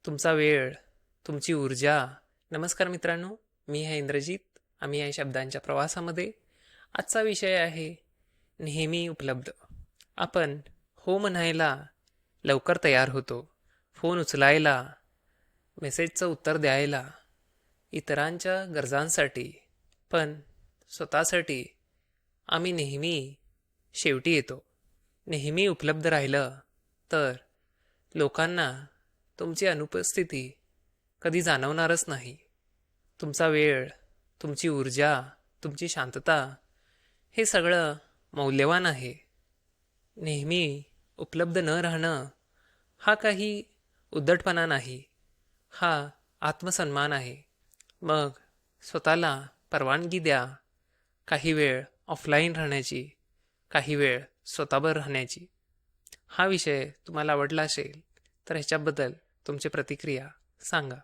तुमचा वेळ, तुमची ऊर्जा. नमस्कार मित्रांनो, मी आहे इंद्रजित. आम्ही आहे शब्दांच्या प्रवासामध्ये. आजचा विषय आहे नेहमी उपलब्ध. आपण हो म्हणायला लवकर तयार होतो, फोन उचलायला, मेसेजचं उत्तर द्यायला, इतरांच्या गरजांसाठी, पण स्वतःसाठी आम्ही नेहमी शेवटी येतो. नेहमी उपलब्ध राहिलं तर लोकांना तुमची अनुपस्थिती कधी जाणवणारच नाही. तुमचा वेळ, तुमची ऊर्जा, तुमची शांतता हे सगळं मौल्यवान आहे. नेहमी उपलब्ध न राहणं हा काही उद्धटपणा नाही, हा आत्मसन्मान आहे. मग स्वतःला परवानगी द्या काही वेळ ऑफलाईन राहण्याची, काही वेळ स्वतःवर राहण्याची. हा विषय तुम्हाला आवडला असेल तर ह्याच्याबद्दल तुमची प्रतिक्रिया सांगा.